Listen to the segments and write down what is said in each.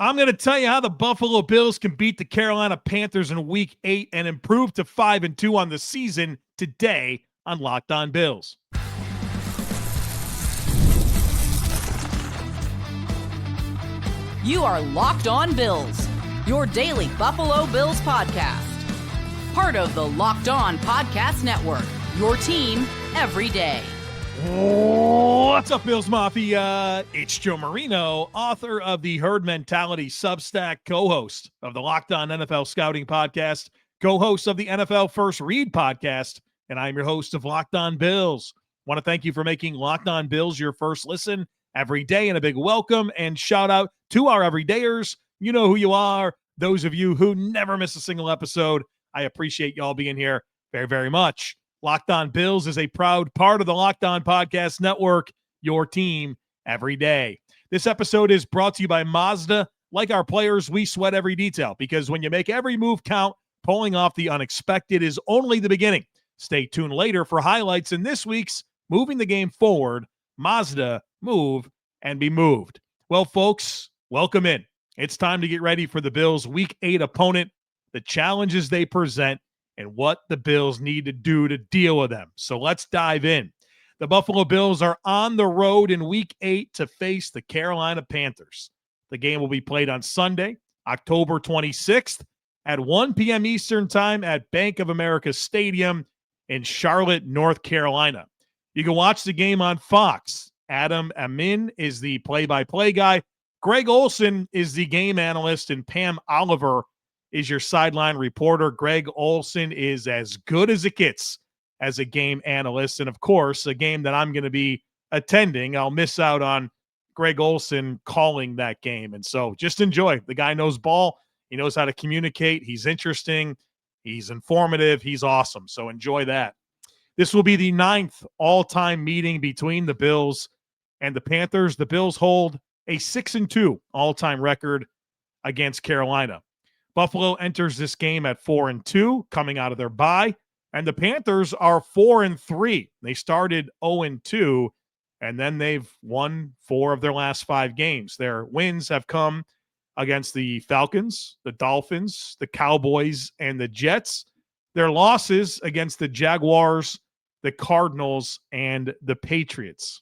I'm going to tell you how the Buffalo Bills can beat the Carolina Panthers in Week 8 and improve to 5-2 on the season today on Locked On Bills. You are Locked On Bills, your daily Buffalo Bills podcast. Part of the Locked On Podcast Network, your team every day. What's up, Bills Mafia? It's Joe Marino, author of the Herd Mentality Substack, co-host of the Locked On NFL Scouting Podcast, co-host of the NFL First Read Podcast, and I'm your host of Locked On Bills. Want to thank you for making Locked On Bills your first listen every day, and a big welcome and shout out to our everydayers. You know who you are. Those of you who never miss a single episode, I appreciate y'all being here very, very much. Locked On Bills is a proud part of the Locked On Podcast Network, your team every day. This episode is brought to you by Mazda. Like our players, we sweat every detail because when you make every move count, pulling off the unexpected is only the beginning. Stay tuned later for highlights in this week's Moving the Game Forward, Mazda, Move, and Be Moved. Well, folks, welcome in. It's time to get ready for the Bills' Week 8 opponent, the challenges they present, and what the Bills need to do to deal with them. So let's dive in. The Buffalo Bills are on the road in Week 8 to face the Carolina Panthers. The game will be played on Sunday, October 26th at 1 p.m. Eastern Time at Bank of America Stadium in Charlotte, North Carolina. You can watch the game on Fox. Adam Amin is the play-by-play guy. Greg Olsen is the game analyst, and Pam Oliver is your sideline reporter. Greg Olsen is as good as it gets as a game analyst. And, of course, a game that I'm going to be attending, I'll miss out on Greg Olsen calling that game. And so just enjoy. The guy knows ball. He knows how to communicate. He's interesting. He's informative. He's awesome. So enjoy that. This will be the 9th all-time meeting between the Bills and the Panthers. The Bills hold a 6-2 all-time record against Carolina. Buffalo enters this game at 4-2, coming out of their bye, and the Panthers are 4-3. They started 0-2, and then they've won 4 of their last 5 games. Their wins have come against the Falcons, the Dolphins, the Cowboys, and the Jets. Their losses against the Jaguars, the Cardinals, and the Patriots.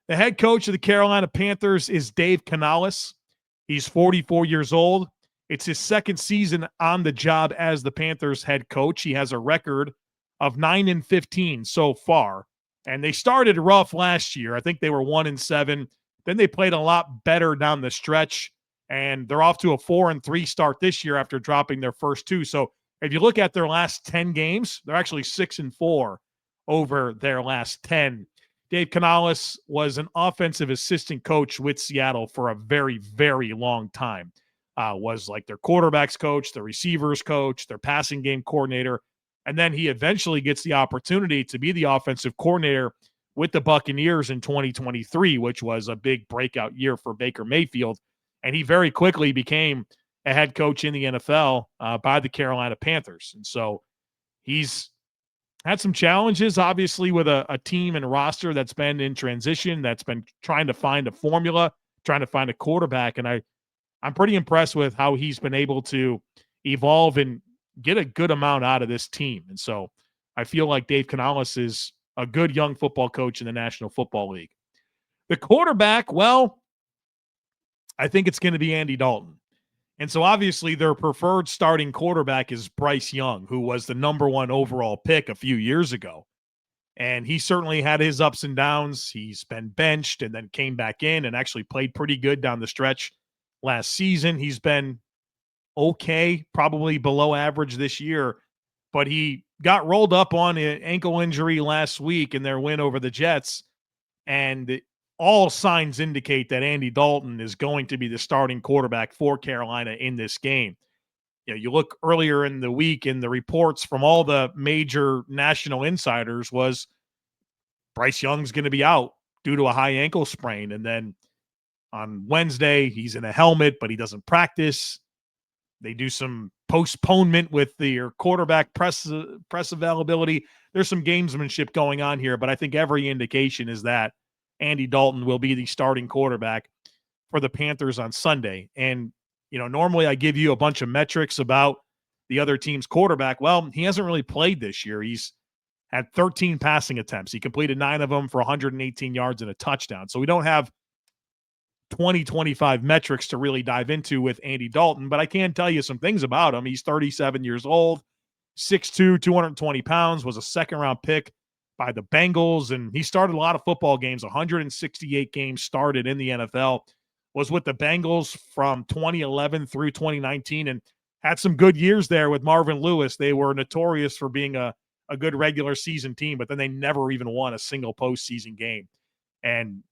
The head coach of the Carolina Panthers is Dave Canales. He's 44 years old. It's his second season on the job as the Panthers head coach. He has a record of 9-15 so far. And they started rough last year. I think they were 1-7. Then they played a lot better down the stretch. And they're off to a 4-3 start this year after dropping their first 2. So if you look at their last 10 games, they're actually 6-4 over their last 10. Dave Canales was an offensive assistant coach with Seattle for a very, very long time. Was like their quarterback's coach, their receivers coach, their passing game coordinator. And then he eventually gets the opportunity to be the offensive coordinator with the Buccaneers in 2023, which was a big breakout year for Baker Mayfield. And he very quickly became a head coach in the NFL by the Carolina Panthers. And so he's had some challenges, obviously, with a team and roster that's been in transition, that's been trying to find a formula, trying to find a quarterback. And I'm pretty impressed with how he's been able to evolve and get a good amount out of this team. And so I feel like Dave Canales is a good young football coach in the National Football League. The quarterback, well, I think it's going to be Andy Dalton. And so obviously their preferred starting quarterback is Bryce Young, who was the number 1 overall pick a few years ago. And he certainly had his ups and downs. He's been benched and then came back in and actually played pretty good down the stretch last season. He's been okay, probably below average this year, but he got rolled up on an ankle injury last week in their win over the Jets. And all signs indicate that Andy Dalton is going to be the starting quarterback for Carolina in this game. You know, you look earlier in the week and the reports from all the major national insiders was Bryce Young's going to be out due to a high ankle sprain. And then on Wednesday, he's in a helmet, but he doesn't practice. They do some postponement with their quarterback press availability. There's some gamesmanship going on here, but I think every indication is that Andy Dalton will be the starting quarterback for the Panthers on Sunday. And, normally I give you a bunch of metrics about the other team's quarterback. Well, he hasn't really played this year. He's had 13 passing attempts. He completed 9 of them for 118 yards and a touchdown. So we don't have 25 metrics to really dive into with Andy Dalton, but I can tell you some things about him. He's 37 years old, 6'2", 220 pounds, was a second-round pick by the Bengals, and he started a lot of football games, 168 games started in the NFL, was with the Bengals from 2011 through 2019, and had some good years there with Marvin Lewis. They were notorious for being a good regular season team, but then they never even won a single postseason game. And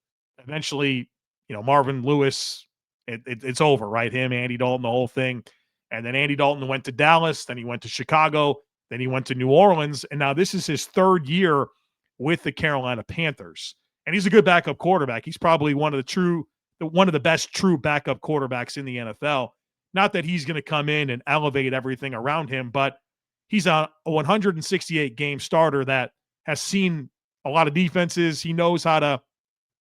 eventually, Marvin Lewis, it's over, right? Him, Andy Dalton, the whole thing. And then Andy Dalton went to Dallas, then he went to Chicago, then he went to New Orleans, and now this is his third year with the Carolina Panthers. And he's a good backup quarterback. He's probably one of the best true backup quarterbacks in the NFL. Not that he's going to come in and elevate everything around him, but he's a 168-game starter that has seen a lot of defenses. He knows how to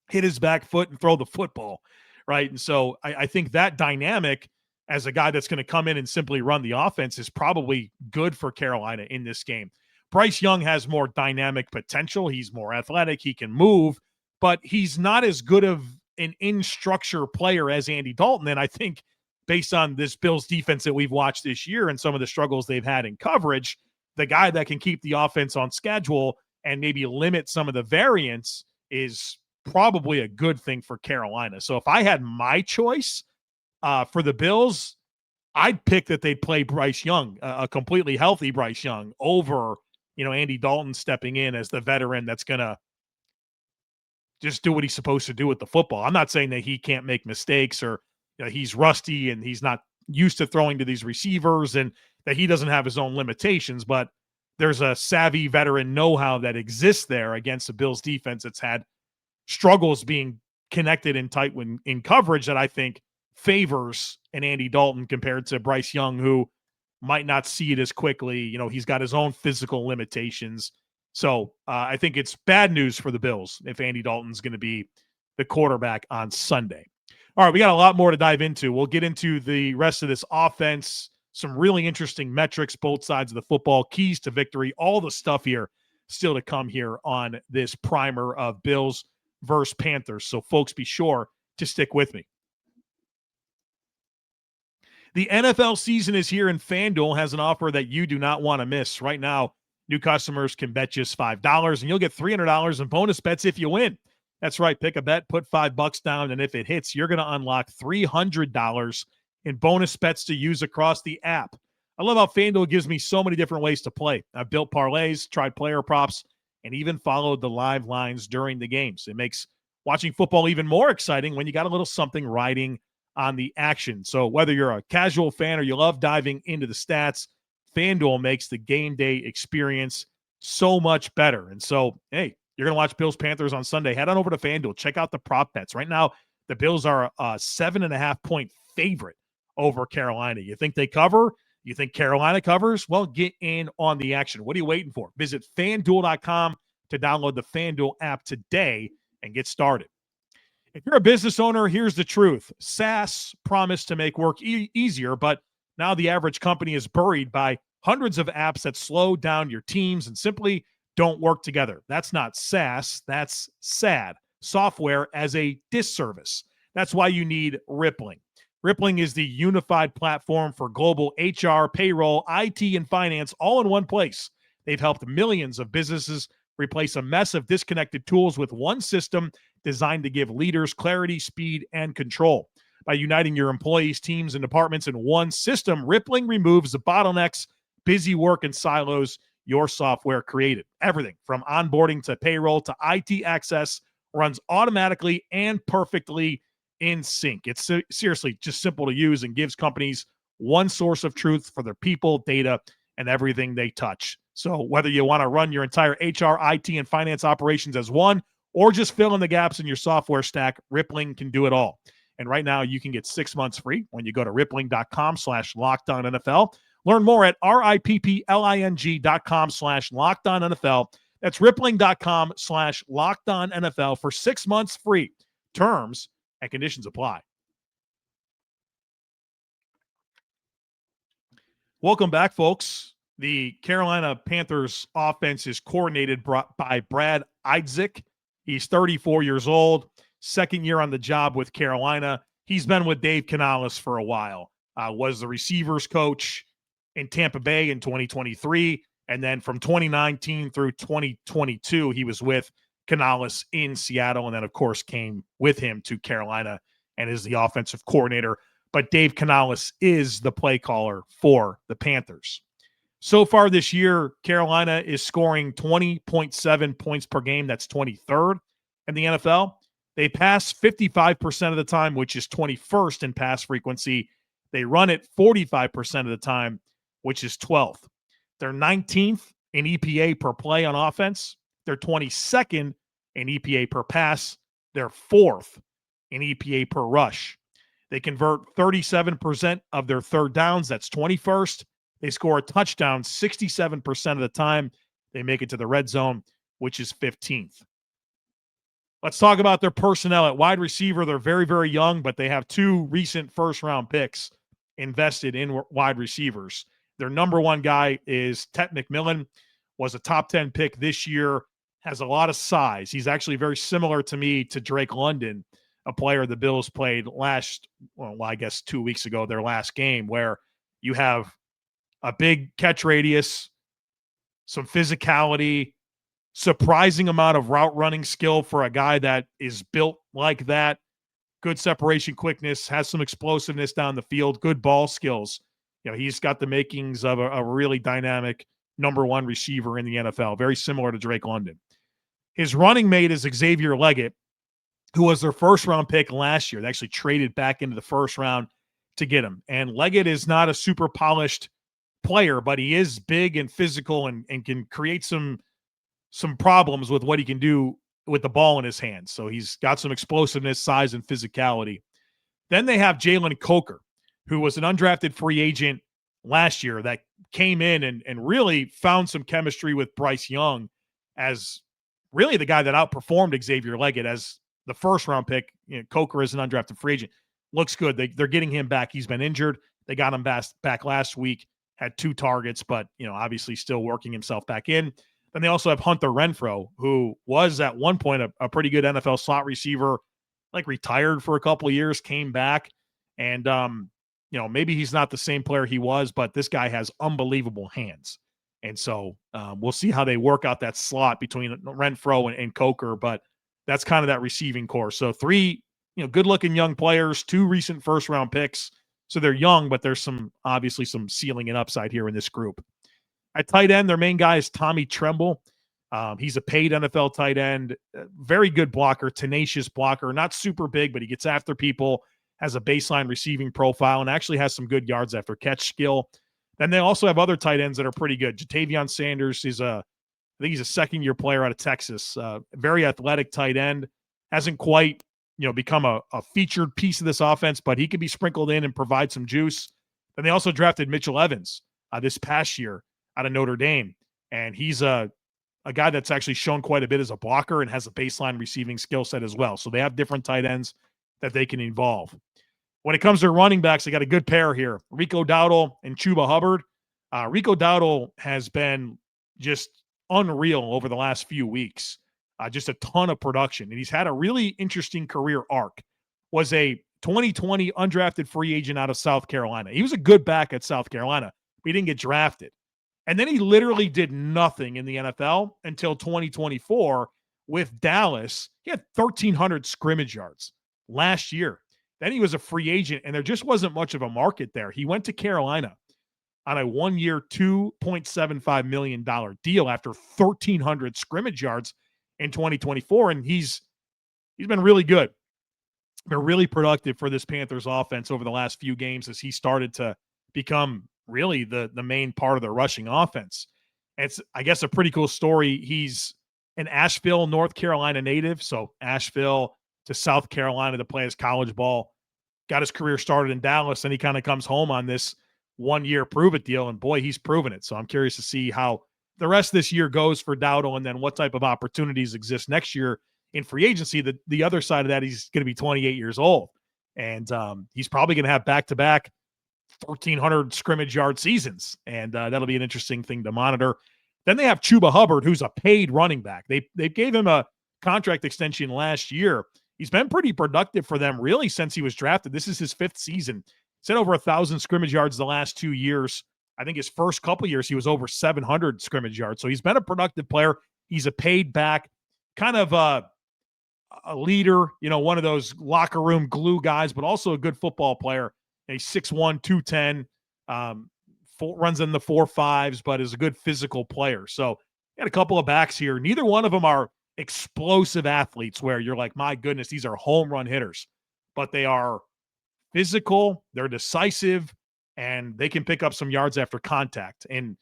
hit his back foot and throw the football, right? And so I think that dynamic as a guy that's going to come in and simply run the offense is probably good for Carolina in this game. Bryce Young has more dynamic potential. He's more athletic. He can move, but he's not as good of an in-structure player as Andy Dalton. And I think based on this Bills defense that we've watched this year and some of the struggles they've had in coverage, the guy that can keep the offense on schedule and maybe limit some of the variance is probably a good thing for Carolina. So if I had my choice for the Bills, I'd pick that they'd play Bryce Young, a completely healthy Bryce Young, over, Andy Dalton stepping in as the veteran that's going to just do what he's supposed to do with the football. I'm not saying that he can't make mistakes or he's rusty and he's not used to throwing to these receivers and that he doesn't have his own limitations, but there's a savvy veteran know-how that exists there against the Bills defense that's had struggles being connected and tight in coverage that I think favors an Andy Dalton compared to Bryce Young, who might not see it as quickly. He's got his own physical limitations. So I think it's bad news for the Bills if Andy Dalton's going to be the quarterback on Sunday. All right, we got a lot more to dive into. We'll get into the rest of this offense, some really interesting metrics, both sides of the football, keys to victory, all the stuff here still to come here on this primer of Bills versus Panthers. So folks, be sure to stick with me. The NFL season is here, and FanDuel has an offer that you do not want to miss. Right now, new customers can bet just $5, and you'll get $300 in bonus bets if you win. That's right. Pick a bet, put $5 down, and if it hits, you're going to unlock $300 in bonus bets to use across the app. I love how FanDuel gives me so many different ways to play. I've built parlays, tried player props, and even followed the live lines during the games. It makes watching football even more exciting when you got a little something riding on the action. So whether you're a casual fan or you love diving into the stats, FanDuel makes the game day experience so much better. And so, hey, you're going to watch Bills Panthers on Sunday. Head on over to FanDuel. Check out the prop bets. Right now, the Bills are a 7.5-point favorite over Carolina. You think they cover? You think Carolina covers? Well, get in on the action. What are you waiting for? Visit FanDuel.com to download the FanDuel app today and get started. If you're a business owner, here's the truth. SaaS promised to make work easier, but now the average company is buried by hundreds of apps that slow down your teams and simply don't work together. That's not SaaS, that's SAD, software as a disservice. That's why you need Rippling. Rippling is the unified platform for global HR, payroll, IT, and finance all in one place. They've helped millions of businesses replace a mess of disconnected tools with one system designed to give leaders clarity, speed, and control. By uniting your employees, teams, and departments in one system, Rippling removes the bottlenecks, busy work, and silos your software created. Everything from onboarding to payroll to IT access runs automatically and perfectly in sync. It's seriously just simple to use and gives companies one source of truth for their people, data, and everything they touch. So whether you want to run your entire HR, IT, and finance operations as one, or just fill in the gaps in your software stack, Rippling can do it all. And right now you can get 6 months free when you go to rippling.com/LockedOnNFL. Learn more at rippling.com/LockedOnNFL. That's rippling.com/LockedOnNFL for 6 months free. Terms and conditions apply. Welcome back, folks. The Carolina Panthers offense is coordinated by Brad Idzik. He's 34 years old, second year on the job with Carolina. He's been with Dave Canales for a while. Was the receivers coach in Tampa Bay in 2023. And then from 2019 through 2022, he was with Canales in Seattle. And then, of course, came with him to Carolina and is the offensive coordinator. But Dave Canales is the play caller for the Panthers. So far this year, Carolina is scoring 20.7 points per game. That's 23rd in the NFL. They pass 55% of the time, which is 21st in pass frequency. They run it 45% of the time, which is 12th. They're 19th in EPA per play on offense. They're 22nd in EPA per pass. They're 4th in EPA per rush. They convert 37% of their third downs. That's 21st. They score a touchdown 67% of the time. They make it to the red zone, which is 15th. Let's talk about their personnel at wide receiver. They're very, very young, but they have 2 recent first-round picks invested in wide receivers. Their number one guy is Tet McMillan, was a top 10 pick this year, has a lot of size. He's actually very similar to me to Drake London, a player the Bills played I guess 2 weeks ago, their last game, where you have a big catch radius, some physicality, surprising amount of route running skill for a guy that is built like that, good separation quickness, has some explosiveness down the field, good ball skills. He's got the makings of a really dynamic number one receiver in the NFL, very similar to Drake London. His running mate is Xavier Leggett, who was their first-round pick last year. They actually traded back into the first round to get him. And Leggett is not a super polished player, but he is big and physical and can create some problems with what he can do with the ball in his hands. So he's got some explosiveness, size, and physicality. Then they have Jalen Coker, who was an undrafted free agent last year that came in and really found some chemistry with Bryce Young as really the guy that outperformed Xavier Leggett as the first-round pick. Coker is an undrafted free agent. Looks good. They're getting him back. He's been injured. They got him back last week, had 2 targets, but, obviously still working himself back in. Then they also have Hunter Renfrow, who was at one point a pretty good NFL slot receiver, retired for a couple of years, came back. And, maybe he's not the same player he was, but this guy has unbelievable hands. And so we'll see how they work out that slot between Renfrow and Coker, but that's kind of that receiving core. So 3, good-looking young players, 2 recent first-round picks. So they're young, but there's obviously some ceiling and upside here in this group. At tight end, their main guy is Tommy Tremble. He's a paid NFL tight end, very good blocker, tenacious blocker, not super big, but he gets after people, has a baseline receiving profile, and actually has some good yards after catch skill. Then they also have other tight ends that are pretty good. Jatavion Sanders is I think he's a second-year player out of Texas. Very athletic tight end. Hasn't quite, become a featured piece of this offense, but he can be sprinkled in and provide some juice. Then they also drafted Mitchell Evans this past year out of Notre Dame. And he's a guy that's actually shown quite a bit as a blocker and has a baseline receiving skill set as well. So they have different tight ends that they can involve. When it comes to running backs, they got a good pair here. Rico Dowdle and Chuba Hubbard. Rico Dowdle has been just unreal over the last few weeks. Just a ton of production. And he's had a really interesting career arc. Was a 2020 undrafted free agent out of South Carolina. He was a good back at South Carolina, but he didn't get drafted. And then he literally did nothing in the NFL until 2024 with Dallas. He had 1,300 scrimmage yards last year. Then he was a free agent, and there just wasn't much of a market there. He went to Carolina on a 1-year, $2.75 million deal after 1,300 scrimmage yards in 2024, and he's been really good. Been really productive for this Panthers offense over the last few games as he started to become really the main part of the rushing offense. It's, I guess, a pretty cool story. He's an Asheville, North Carolina native, so Asheville to South Carolina to play his college ball. Got his career started in Dallas, and he kind of comes home on this 1-year prove-it deal, and boy, he's proven it. So I'm curious to see how the rest of this year goes for Dowdle, and then what type of opportunities exist next year in free agency. The other side of that, he's going to be 28 years old, and he's probably going to have back-to-back 1,400 scrimmage yard seasons, and that'll be an interesting thing to monitor. Then they have Chuba Hubbard, who's a paid running back. They gave him a contract extension last year. He's been pretty productive for them really since he was drafted. This is his 5th season. He's had over 1,000 scrimmage yards the last 2 years. I think his first couple of years, he was over 700 scrimmage yards. So he's been a productive player. He's a paid back, kind of a leader, one of those locker room glue guys, but also a good football player. He's 6'1", 210, runs in the 4.5s, but is a good physical player. So got a couple of backs here. Neither one of them are explosive athletes where you're like, my goodness, these are home run hitters, but they are physical, they're decisive, and they can pick up some yards after contact. And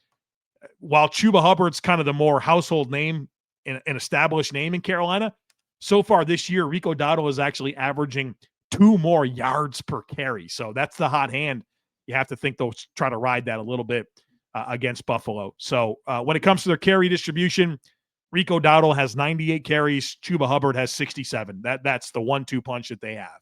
while Chuba Hubbard's kind of the more household name, an established name in Carolina, so far this year, Rico Dowdle is actually averaging 2 more yards per carry. So that's the hot hand. You have to think they'll try to ride that a little bit against Buffalo. So when it comes to their carry distribution, Rico Dowdle has 98 carries. Chuba Hubbard has 67. That's the 1-2 punch that they have.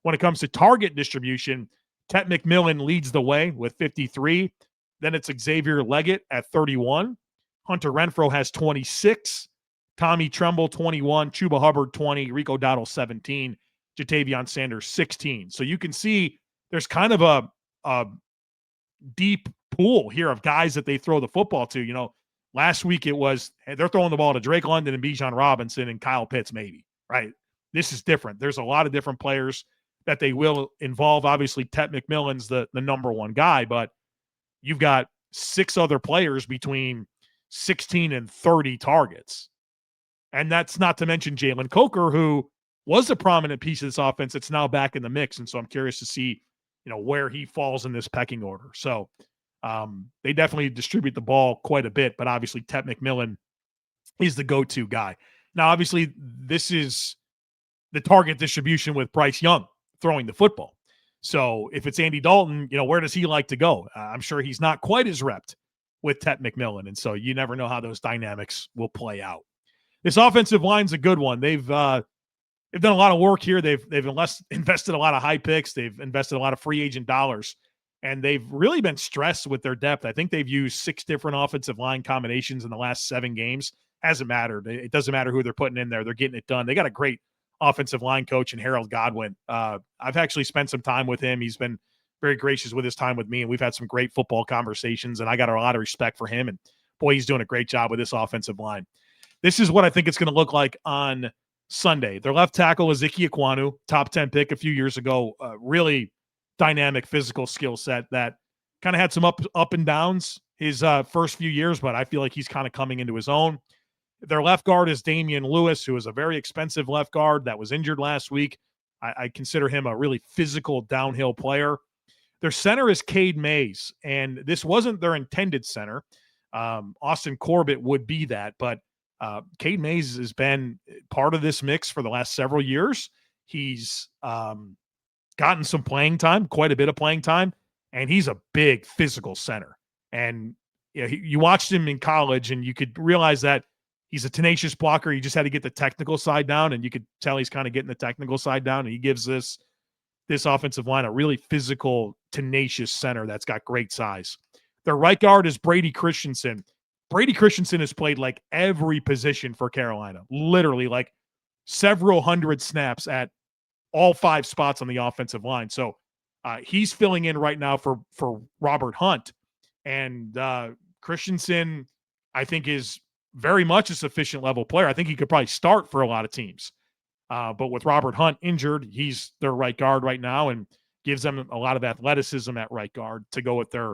When it comes to target distribution, Tet McMillan leads the way with 53. Then it's Xavier Leggett at 31. Hunter Renfrow has 26. Tommy Tremble, 21. Chuba Hubbard, 20. Rico Dowdle, 17. Jatavion Sanders, 16. So you can see there's kind of a deep pool here of guys that they throw the football to. Last week it was they're throwing the ball to Drake London and Bijan Robinson and Kyle Pitts maybe, right? This is different. There's a lot of different players that they will involve. Obviously, Tet McMillan's the number one guy, but you've got 6 other players between 16 and 30 targets. And that's not to mention Jalen Coker, who was a prominent piece of this offense. It's now back in the mix. And so I'm curious to see, where he falls in this pecking order. So they definitely distribute the ball quite a bit, but obviously Tet McMillan is the go-to guy. Now, obviously, this is the target distribution with Bryce Young throwing the football. So if it's Andy Dalton, where does he like to go? I'm sure he's not quite as repped with Tet McMillan. And so you never know how those dynamics will play out. This offensive line's a good one. They've done a lot of work here. They've invested a lot of high picks. They've invested a lot of free agent dollars, and they've really been stressed with their depth. I think they've used 6 different offensive line combinations in the last 7 games. Hasn't mattered. It doesn't matter who they're putting in there. They're getting it done. They got a great offensive line coach in Harold Godwin. I've actually spent some time with him. He's been very gracious with his time with me, and we've had some great football conversations, and I got a lot of respect for him. And boy, he's doing a great job with this offensive line. This is what I think it's going to look like on Sunday. Their left tackle is Ike Ekwonu, top 10 pick a few years ago. Really dynamic physical skill set that kind of had some up and downs his first few years, but I feel like he's kind of coming into his own. Their left guard is Damian Lewis, who is a very expensive left guard that was injured last week. I consider him a really physical downhill player. Their center is Cade Mays, and this wasn't their intended center. Austin Corbett would be that, but Cade Mays has been part of this mix for the last several years. He's gotten some playing time, quite a bit of playing time, and he's a big physical center. And you watched him in college, and you could realize that he's a tenacious blocker. He just had to get the technical side down, and you could tell he's kind of getting the technical side down, and he gives this offensive line a really physical, tenacious center that's got great size. Their right guard is Brady Christensen. Brady Christensen has played like every position for Carolina, literally like several hundred snaps at all 5 spots on the offensive line. So he's filling in right now for Robert Hunt. And Christensen, I think, is very much a sufficient level player. I think he could probably start for a lot of teams. But with Robert Hunt injured, he's their right guard right now and gives them a lot of athleticism at right guard to go with their,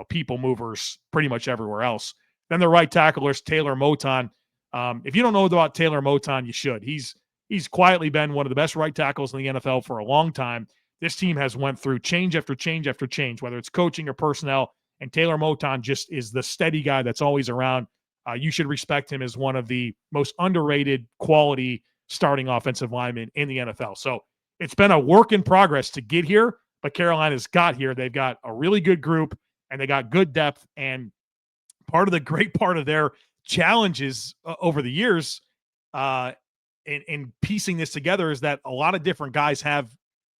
people movers pretty much everywhere else. Then the right tackle is Taylor Moton. If you don't know about Taylor Moton, you should. He's quietly been one of the best right tackles in the NFL for a long time. This team has went through change after change after change, whether it's coaching or personnel, and Taylor Moton just is the steady guy that's always around. You should respect him as one of the most underrated quality starting offensive linemen in the NFL. So it's been a work in progress to get here, but Carolina's got here. They've got a really good group, and they got good depth, and part of the great part of their challenges over the years in piecing this together is that a lot of different guys have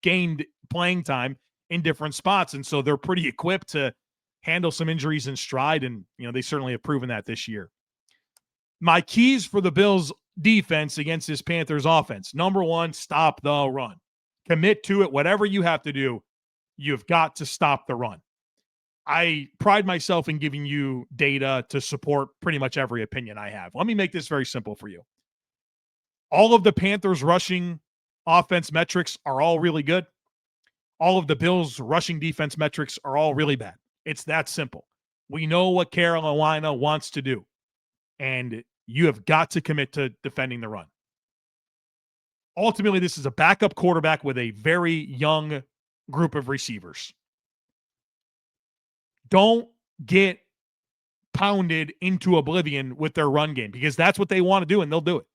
gained playing time in different spots. And so they're pretty equipped to handle some injuries in stride. And, they certainly have proven that this year. My keys for the Bills defense against this Panthers offense. Number one, stop the run. Commit to it. Whatever you have to do, you've got to stop the run. I pride myself in giving you data to support pretty much every opinion I have. Let me make this very simple for you. All of the Panthers rushing offense metrics are all really good. All of the Bills rushing defense metrics are all really bad. It's that simple. We know what Carolina wants to do, and you have got to commit to defending the run. Ultimately, this is a backup quarterback with a very young group of receivers. Don't get pounded into oblivion with their run game, because that's what they want to do, and they'll do it.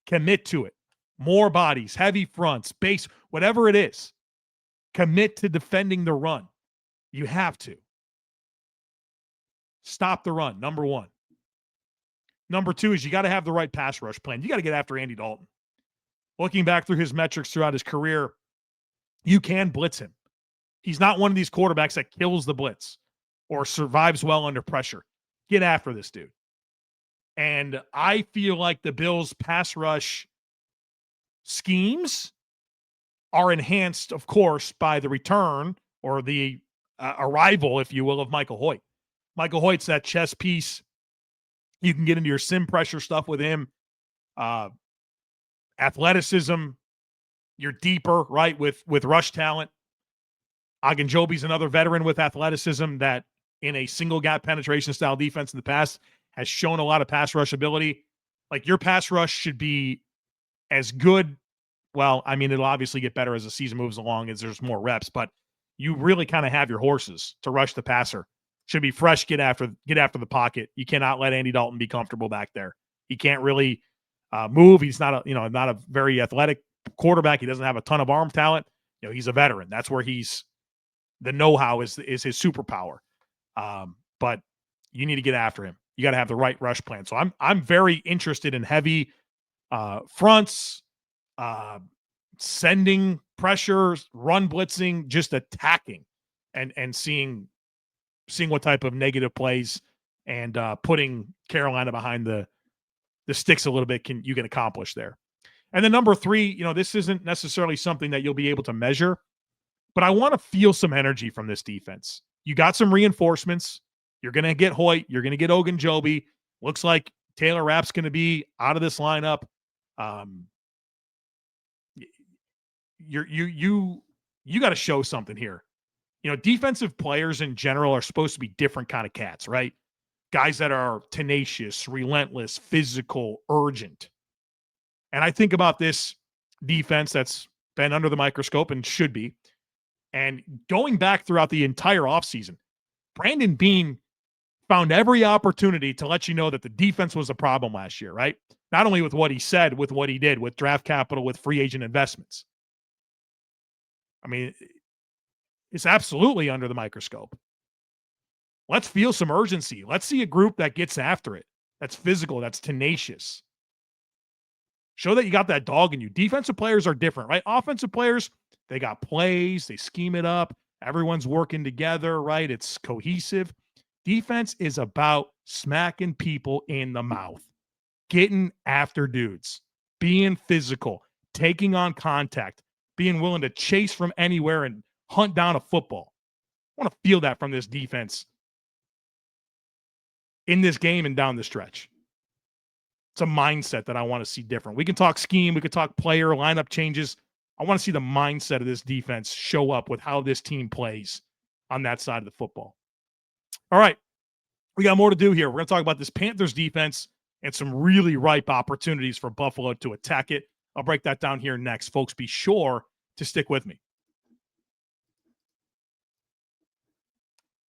Commit to it. More bodies, heavy fronts, base, whatever it is. Commit to defending the run. You have to. Stop the run, number one. Number two is you got to have the right pass rush plan. You got to get after Andy Dalton. Looking back through his metrics throughout his career, you can blitz him. He's not one of these quarterbacks that kills the blitz or survives well under pressure. Get after this dude. And I feel like the Bills' pass rush schemes are enhanced, of course, by the return or the arrival, if you will, of Michael Hoyt. Michael Hoyt's that chess piece. You can get into your sim pressure stuff with him. Athleticism, you're deeper, right, with rush talent. Agunjobi's another veteran with athleticism that in a single gap penetration style defense in the past has shown a lot of pass rush ability. Like, your pass rush should be as good. Well, I mean, it'll obviously get better as the season moves along as there's more reps, but you really kind of have your horses to rush the passer. Should be fresh, get after the pocket. You cannot let Andy Dalton be comfortable back there. He can't really move. He's not a very athletic quarterback. He doesn't have a ton of arm talent. He's a veteran. That's where the know-how is his superpower. But you need to get after him. You got to have the right rush plan. So I'm very interested in heavy fronts, sending pressures, run blitzing, just attacking and seeing what type of negative plays and putting Carolina behind the sticks a little bit you can accomplish there. And then number three, this isn't necessarily something that you'll be able to measure, but I want to feel some energy from this defense. You got some reinforcements. You're going to get Hoyt. You're going to get Ogunjobi. Looks like Taylor Rapp's going to be out of this lineup. You got to show something here. Defensive players in general are supposed to be different kind of cats, right? Guys that are tenacious, relentless, physical, urgent. And I think about this defense that's been under the microscope and should be. And going back throughout the entire offseason, Brandon Beane found every opportunity to let you know that the defense was a problem last year, right? Not only with what he said, with what he did, with draft capital, with free agent investments. I mean, it's absolutely under the microscope. Let's feel some urgency. Let's see a group that gets after it, that's physical, that's tenacious. Show that you got that dog in you. Defensive players are different, right? Offensive players, they got plays, they scheme it up. Everyone's working together, right? It's cohesive. Defense is about smacking people in the mouth, getting after dudes, being physical, taking on contact, being willing to chase from anywhere and hunt down a football. I want to feel that from this defense in this game and down the stretch. It's a mindset that I want to see different. We can talk scheme. We can talk player lineup changes. I want to see the mindset of this defense show up with how this team plays on that side of the football. All right. We got more to do here. We're going to talk about this Panthers defense and some really ripe opportunities for Buffalo to attack it. I'll break that down here next. Folks, be sure to stick with me.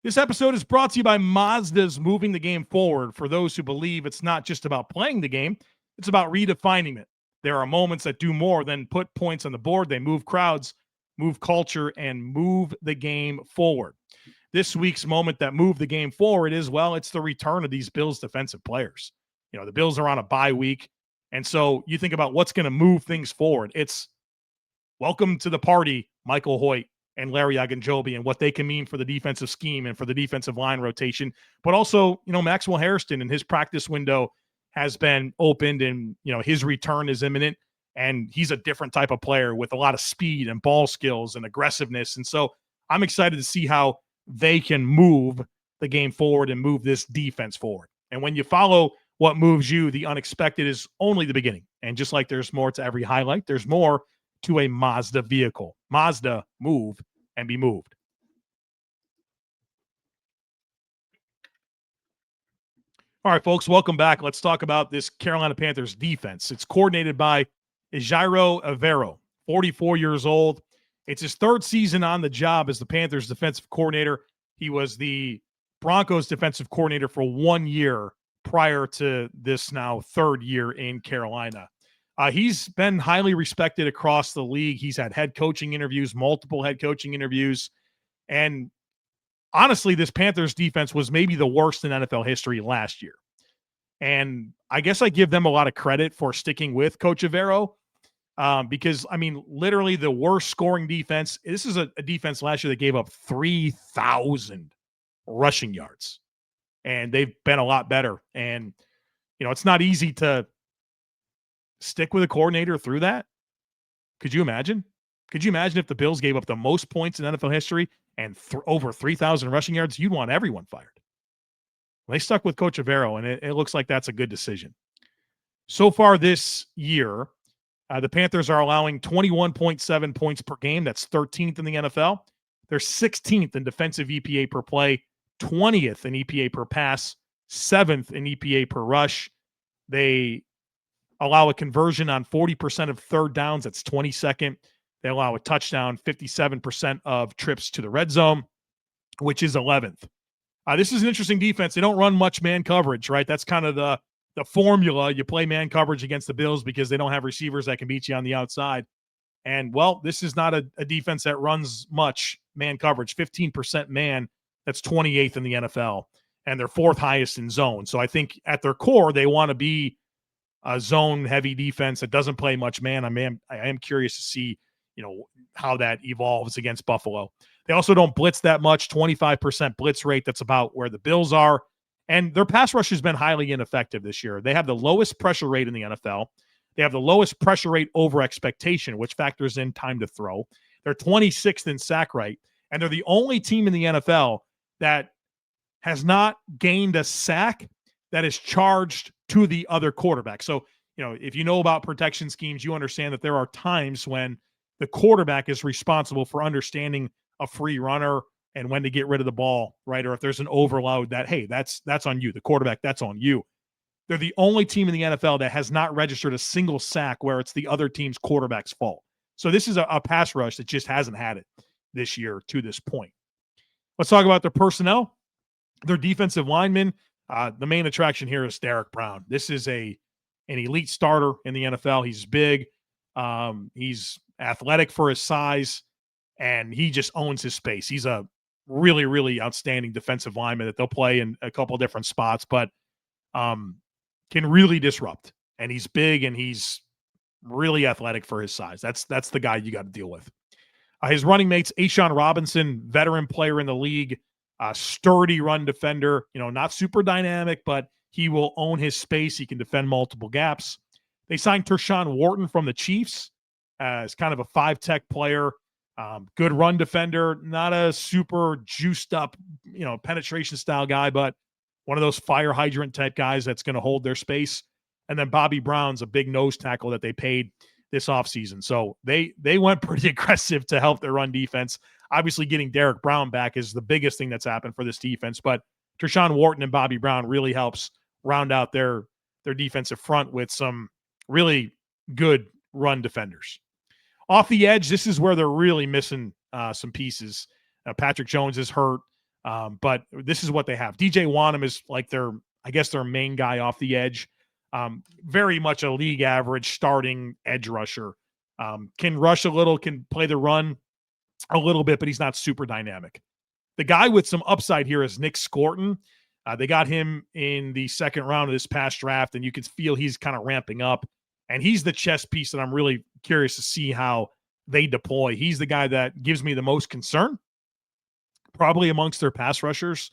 This episode is brought to you by Mazda's Moving the Game Forward. For those who believe it's not just about playing the game, it's about redefining it. There are moments that do more than put points on the board. They move crowds, move culture, and move the game forward. This week's moment that moved the game forward is, well, it's the return of these Bills defensive players. The Bills are on a bye week. And so you think about what's going to move things forward. It's welcome to the party, Michael Hoyt, and Larry Ogunjobi and what they can mean for the defensive scheme and for the defensive line rotation. But also, Maxwell Hairston and his practice window has been opened, and, his return is imminent. And he's a different type of player with a lot of speed and ball skills and aggressiveness. And so I'm excited to see how they can move the game forward and move this defense forward. And when you follow what moves you, the unexpected is only the beginning. And just like there's more to every highlight, there's more to a Mazda vehicle. Mazda, move and be moved. All right, folks, welcome back. Let's talk about this Carolina Panthers defense. It's coordinated by Ejiro Evero, 44 years old. It's his third season on the job as the Panthers defensive coordinator. He was the Broncos defensive coordinator for 1 year prior to this now third year in Carolina. He's been highly respected across the league. He's had head coaching interviews, multiple head coaching interviews. And honestly, this Panthers defense was maybe the worst in NFL history last year. And I guess I give them a lot of credit for sticking with Coach Evero because, literally the worst scoring defense. This is a defense last year that gave up 3,000 rushing yards. And they've been a lot better. And, it's not easy to stick with a coordinator through that. Could you imagine? Could you imagine if the Bills gave up the most points in NFL history and over 3,000 rushing yards? You'd want everyone fired. They stuck with Coach Evero, and it looks like that's a good decision. So far this year, the Panthers are allowing 21.7 points per game. That's 13th in the NFL. They're 16th in defensive EPA per play, 20th in EPA per pass, 7th in EPA per rush. They allow a conversion on 40% of third downs. That's 22nd. They allow a touchdown, 57% of trips to the red zone, which is 11th. This is an interesting defense. They don't run much man coverage, right? That's kind of the formula. You play man coverage against the Bills because they don't have receivers that can beat you on the outside. And, well, this is not a defense that runs much man coverage, 15% man. That's 28th in the NFL, and they're fourth highest in zone. So I think at their core, they want to be a zone-heavy defense that doesn't play much man. I am curious to see, how that evolves against Buffalo. They also don't blitz that much, 25% blitz rate. That's about where the Bills are. And their pass rush has been highly ineffective this year. They have the lowest pressure rate in the NFL. They have the lowest pressure rate over expectation, which factors in time to throw. They're 26th in sack rate, and they're the only team in the NFL that has not gained a sack that is charged to the other quarterback. So, if you know about protection schemes, you understand that there are times when the quarterback is responsible for understanding a free runner and when to get rid of the ball, right? Or if there's an overload that, hey, that's on you. The quarterback, that's on you. They're the only team in the NFL that has not registered a single sack where it's the other team's quarterback's fault. So this is a pass rush that just hasn't had it this year to this point. Let's talk about their personnel. Their defensive linemen. The main attraction here is Derek Brown. This is an elite starter in the NFL. He's big. He's athletic for his size, and he just owns his space. He's a really, really outstanding defensive lineman that they'll play in a couple of different spots, but can really disrupt. And he's big, and he's really athletic for his size. That's the guy you got to deal with. His running mates, Ashawn Robinson, veteran player in the league, sturdy run defender, not super dynamic, but he will own his space. He can defend multiple gaps. They signed Tershawn Wharton from the Chiefs as kind of a 5-tech player, good run defender, not a super juiced up, penetration style guy, but one of those fire hydrant type guys that's going to hold their space. And then Bobby Brown's a big nose tackle that they paid this offseason. So they went pretty aggressive to help their run defense. Obviously, getting Derek Brown back is the biggest thing that's happened for this defense, but Tershawn Wharton and Bobby Brown really helps round out their defensive front with some really good run defenders. Off the edge, this is where they're really missing some pieces. Patrick Jones is hurt, but this is what they have. DJ Wanham is like their main guy off the edge. Very much a league average starting edge rusher. Can rush a little, can play the run a little bit, but he's not super dynamic. The guy with some upside here is Nick Scorton. They got him in the second round of this past draft, and you can feel he's kind of ramping up. And he's the chess piece that I'm really curious to see how they deploy. He's the guy that gives me the most concern, probably amongst their pass rushers,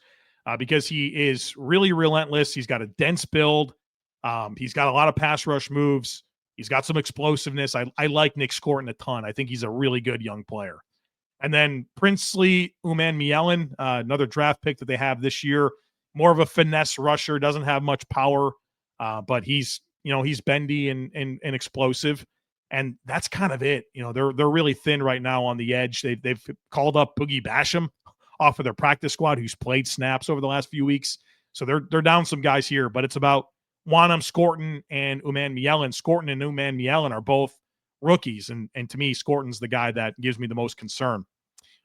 because he is really relentless. He's got a dense build. He's got a lot of pass rush moves. He's got some explosiveness. I like Nick Scorton a ton. I think he's a really good young player. And then Princely Umanmielen, another draft pick that they have this year, more of a finesse rusher, doesn't have much power, but he's bendy and explosive. And that's kind of it. They're really thin right now on the edge. They've called up Boogie Basham off of their practice squad, who's played snaps over the last few weeks. So they're down some guys here, but it's about Wanham, Scorton, and Umanmielen. Scorton and Umanmielen are both rookies, and to me, Scorton's the guy that gives me the most concern.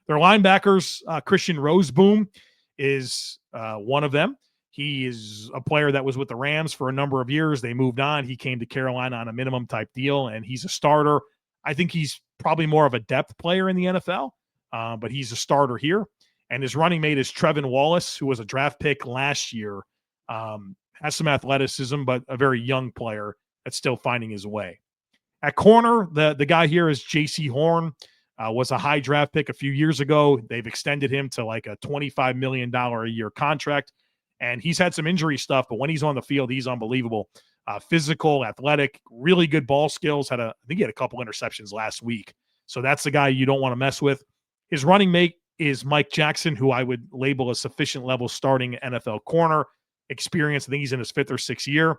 Their linebackers, Christian Roseboom is one of them. He is a player that was with the Rams for a number of years. They moved on. He came to Carolina on a minimum type deal, and he's a starter. I think he's probably more of a depth player in the NFL, but he's a starter here. And his running mate is Trevin Wallace, who was a draft pick last year. Has some athleticism, but a very young player that's still finding his way. At corner, the guy here is Jaycee Horn. Was a high draft pick a few years ago. They've extended him to like a $25 million a year contract. And he's had some injury stuff, but when he's on the field, he's unbelievable. Physical, athletic, really good ball skills. I think he had a couple interceptions last week. So that's the guy you don't want to mess with. His running mate is Mike Jackson, who I would label a sufficient level starting NFL corner. Experience, I think he's in his 5th or 6th year.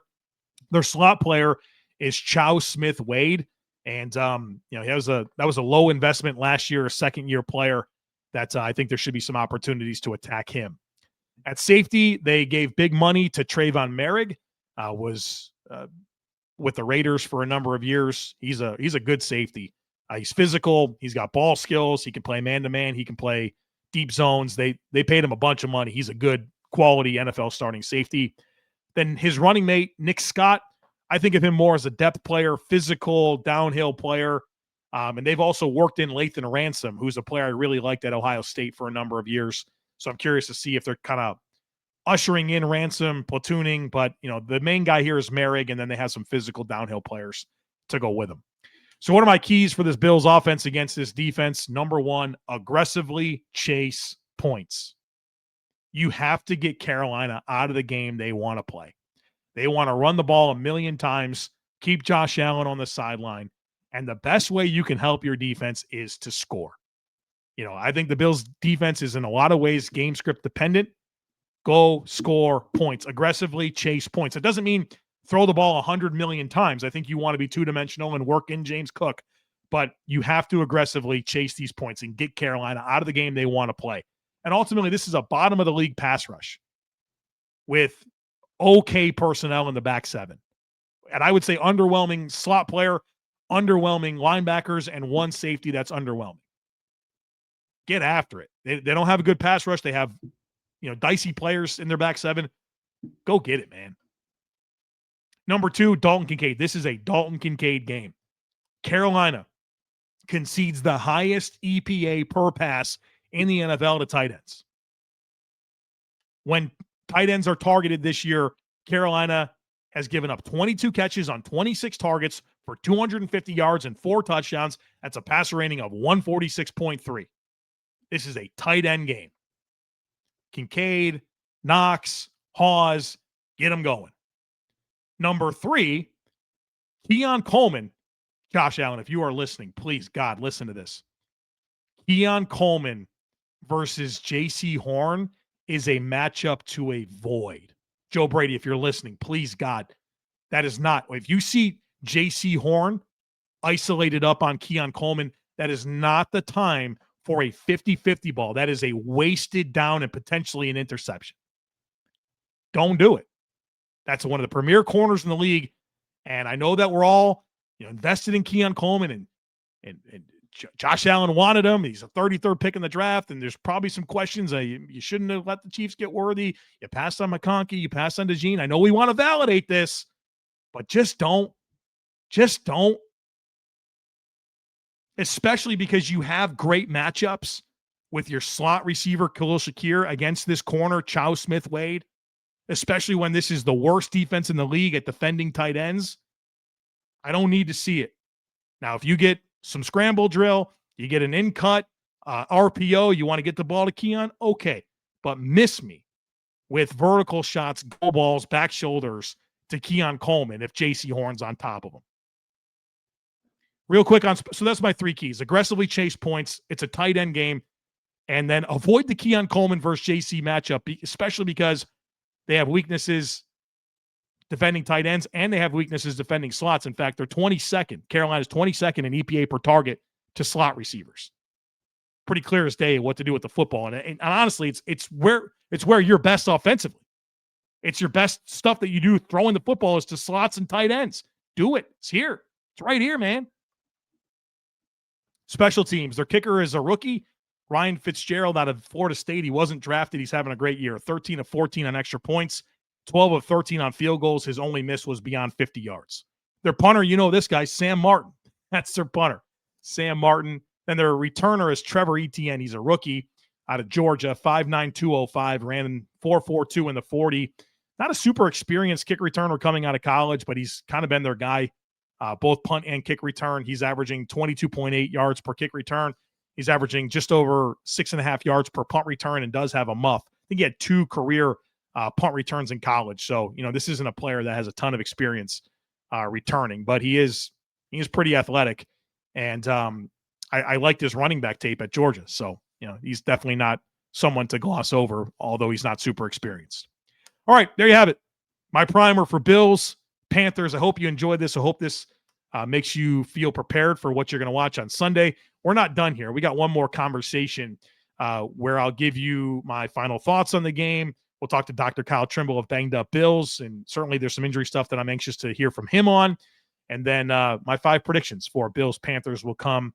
Their slot player is Chow Smith Wade. And, that was a low investment last year, a second-year player that I think there should be some opportunities to attack him. At safety, they gave big money to Trayvon Merrick, was with the Raiders for a number of years. He's a good safety. He's physical. He's got ball skills. He can play man-to-man. He can play deep zones. They paid him a bunch of money. He's a good quality NFL starting safety. Then his running mate, Nick Scott, I think of him more as a depth player, physical, downhill player. And they've also worked in Lathan Ransom, who's a player I really liked at Ohio State for a number of years. So I'm curious to see if they're kind of ushering in Ransom, platooning. But, the main guy here is Merrick, and then they have some physical downhill players to go with him. So what are my keys for this Bills offense against this defense? Number one, aggressively chase points. You have to get Carolina out of the game they want to play. They want to run the ball a million times, keep Josh Allen on the sideline, and the best way you can help your defense is to score. I think the Bills' defense is in a lot of ways game script dependent. Go score points, aggressively chase points. It doesn't mean throw the ball 100 million times. I think you want to be two-dimensional and work in James Cook, but you have to aggressively chase these points and get Carolina out of the game they want to play. And ultimately, this is a bottom-of-the-league pass rush with okay personnel in the back seven. And I would say underwhelming slot player, underwhelming linebackers, and one safety that's underwhelming. Get after it. They don't have a good pass rush. They have, dicey players in their back seven. Go get it, man. Number two, Dalton Kincaid. This is a Dalton Kincaid game. Carolina concedes the highest EPA per pass in the NFL to tight ends. When tight ends are targeted this year, Carolina has given up 22 catches on 26 targets for 250 yards and 4 touchdowns. That's a passer rating of 146.3. This is a tight end game. Kincaid, Knox, Hawes, get them going. Number 3, Keon Coleman. Josh Allen, if you are listening, please, God, listen to this. Keon Coleman versus Jaycee Horn is a matchup to avoid. Joe Brady, if you're listening, please, God, that is not. If you see Jaycee Horn isolated up on Keon Coleman, that is not the time for a 50-50 ball. That is a wasted down and potentially an interception. Don't do it. That's one of the premier corners in the league. And I know that we're all invested in Keon Coleman, and Josh Allen wanted him. He's a 33rd pick in the draft, and there's probably some questions. You shouldn't have let the Chiefs get Worthy. You passed on McConkey. You passed on DeJean. I know we want to validate this, but just don't. Just don't. Especially because you have great matchups with your slot receiver, Khalil Shakir, against this corner, Chow Smith Wade, especially when this is the worst defense in the league at defending tight ends. I don't need to see it. Now, if you get some scramble drill, you get an in-cut, RPO, you want to get the ball to Keon, okay. But miss me with vertical shots, go balls, back shoulders to Keon Coleman if Jaycee Horn's on top of him. Real quick so that's my 3 keys. Aggressively chase points. It's a tight end game. And then avoid the Keon Coleman versus JC matchup, especially because they have weaknesses defending tight ends and they have weaknesses defending slots. In fact, they're 22nd. Carolina's 22nd in EPA per target to slot receivers. Pretty clear as day what to do with the football. And honestly, it's where you're best offensively. It's your best stuff that you do throwing the football is to slots and tight ends. Do it. It's here. It's right here, man. Special teams. Their kicker is a rookie, Ryan Fitzgerald out of Florida State. He wasn't drafted. He's having a great year. 13 of 14 on extra points, 12 of 13 on field goals. His only miss was beyond 50 yards. Their punter, you know this guy, Sam Martin. That's their punter, Sam Martin. Then their returner is Trevor Etienne. He's a rookie out of Georgia, 5'9", 205, ran 4.42 in the 40. Not a super experienced kick returner coming out of college, but he's kind of been their guy, both punt and kick return. He's averaging 22.8 yards per kick return. He's averaging just over 6.5 yards per punt return and does have a muff. I think he had 2 career punt returns in college. So, this isn't a player that has a ton of experience returning, but he is pretty athletic. And I liked his running back tape at Georgia. So, he's definitely not someone to gloss over, although he's not super experienced. All right, there you have it. My primer for Bills, Panthers. I hope you enjoyed this. I hope this makes you feel prepared for what you're going to watch on Sunday. We're not done here. We got one more conversation where I'll give you my final thoughts on the game. We'll talk to Dr. Kyle Trimble of Banged Up Bills, and certainly there's some injury stuff that I'm anxious to hear from him on. And then my 5 predictions for Bills Panthers will come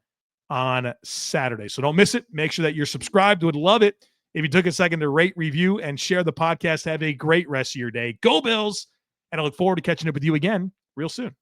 on Saturday. So don't miss it. Make sure that you're subscribed. Would love it if you took a second to rate, review, and share the podcast. Have a great rest of your day. Go Bills! And I look forward to catching up with you again real soon.